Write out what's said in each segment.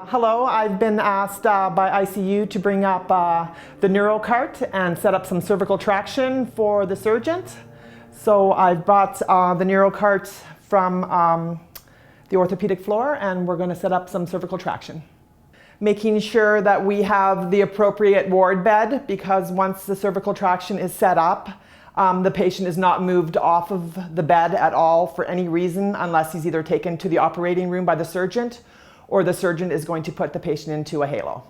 Hello, I've been asked by ICU to bring up the NeuroCart and set up some cervical traction for the surgeon. So I've brought the NeuroCart from the orthopedic floor, and we're going to set up some cervical traction. Making sure that we have the appropriate ward bed, because once the cervical traction is set up, the patient is not moved off of the bed at all for any reason, unless he's either taken to the operating room by the surgeon or the surgeon is going to put the patient into a halo.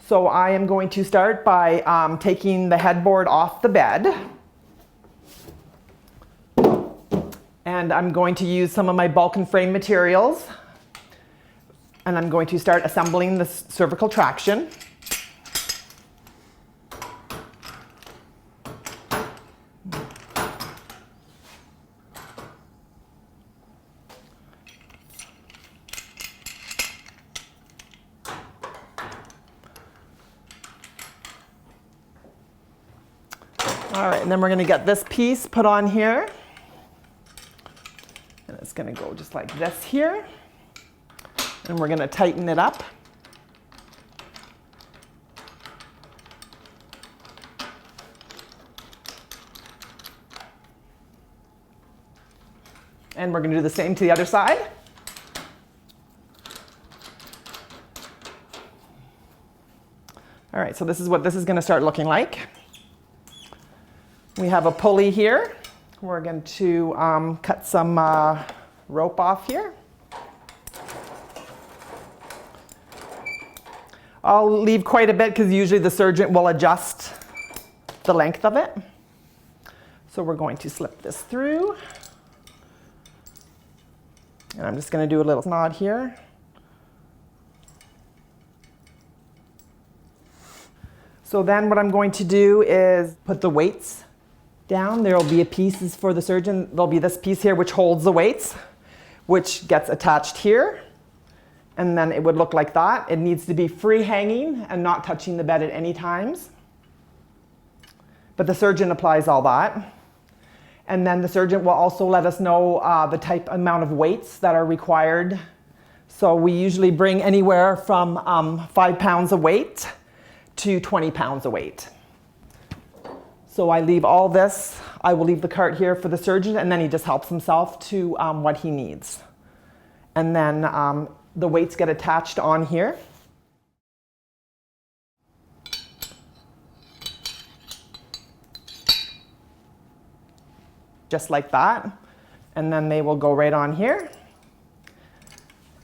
So I am going to start by taking the headboard off the bed. And I'm going to use some of my bulk and frame materials. And I'm going to start assembling the cervical traction. All right, and then we're going to get this piece put on here. And it's going to go just like this here. And we're going to tighten it up. And we're going to do the same to the other side. All right, so this is what this is going to start looking like. We have a pulley here. We're going to cut some rope off here. I'll leave quite a bit because usually the surgeon will adjust the length of it. So we're going to slip this through. And I'm just going to do a little knot here. So then what I'm going to do is put the weights down. There will be pieces for the surgeon. There'll be this piece here which holds the weights, which gets attached here. And then it would look like that. It needs to be free hanging and not touching the bed at any times. But the surgeon applies all that. And then the surgeon will also let us know the amount of weights that are required. So we usually bring anywhere from 5 pounds of weight to 20 pounds of weight. So I leave all this. I will leave the cart here for the surgeon, and then he just helps himself to what he needs. And then the weights get attached on here. Just like that. And then they will go right on here.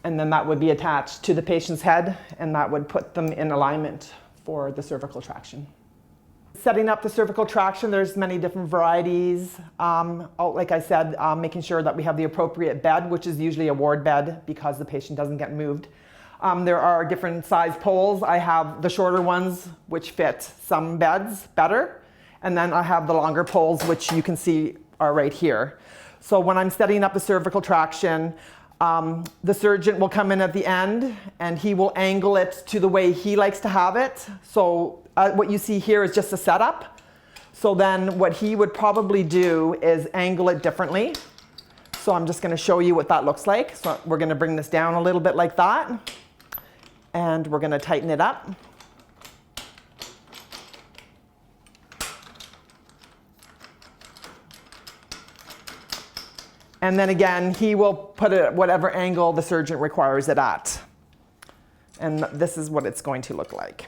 And then that would be attached to the patient's head, and that would put them in alignment for the cervical traction. Setting up the cervical traction, there's many different varieties. Like I said, making sure that we have the appropriate bed, which is usually a ward bed because the patient doesn't get moved. There are different size poles. I have the shorter ones, which fit some beds better. And then I have the longer poles, which you can see are right here. So when I'm setting up the cervical traction, the surgeon will come in at the end and he will angle it to the way he likes to have it. So what you see here is just a setup. So then what he would probably do is angle it differently. So I'm just going to show you what that looks like. So we're going to bring this down a little bit like that. And we're going to tighten it up. And then again, he will put it at whatever angle the surgeon requires it at. And this is what it's going to look like.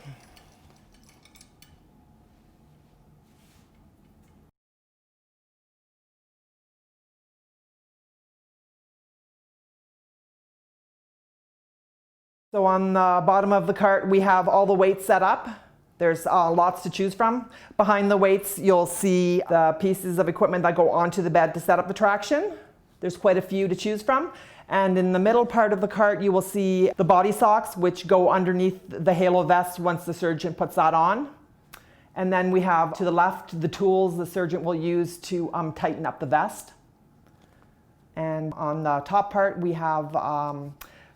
So on the bottom of the cart, we have all the weights set up. There's lots to choose from. Behind the weights, you'll see the pieces of equipment that go onto the bed to set up the traction. There's quite a few to choose from. And in the middle part of the cart, you will see the body socks, which go underneath the halo vest once the surgeon puts that on. And then we have to the left the tools the surgeon will use to tighten up the vest. And on the top part, we have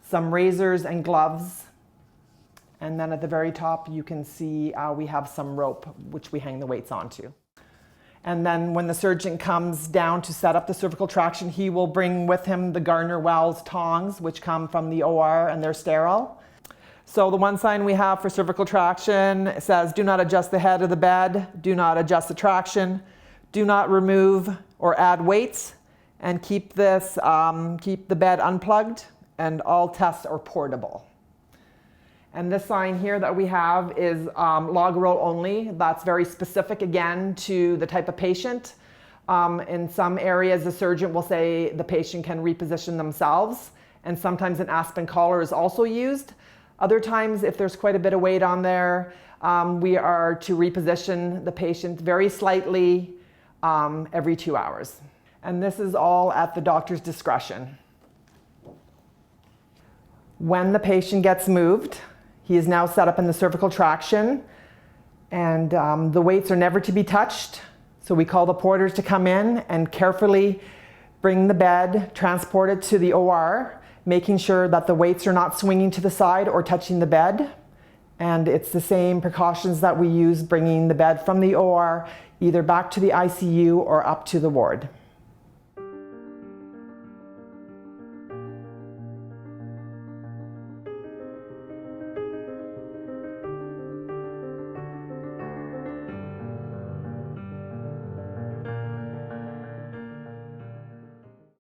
some razors and gloves. And then at the very top, you can see we have some rope, which we hang the weights onto. And then when the surgeon comes down to set up the cervical traction, he will bring with him the Gardner Wells tongs, which come from the OR and they're sterile. So the one sign we have for cervical traction says, do not adjust the head of the bed, do not adjust the traction, do not remove or add weights, and keep the bed unplugged, and all tests are portable. And this sign here that we have is log roll only. That's very specific again to the type of patient. In some areas, the surgeon will say the patient can reposition themselves, and sometimes an Aspen collar is also used. Other times, if there's quite a bit of weight on there, we are to reposition the patient very slightly every 2 hours. And this is all at the doctor's discretion. When the patient gets moved, he is now set up in the cervical traction, and the weights are never to be touched. So we call the porters to come in and carefully bring the bed, transport it to the OR, making sure that the weights are not swinging to the side or touching the bed. And it's the same precautions that we use bringing the bed from the OR either back to the ICU or up to the ward.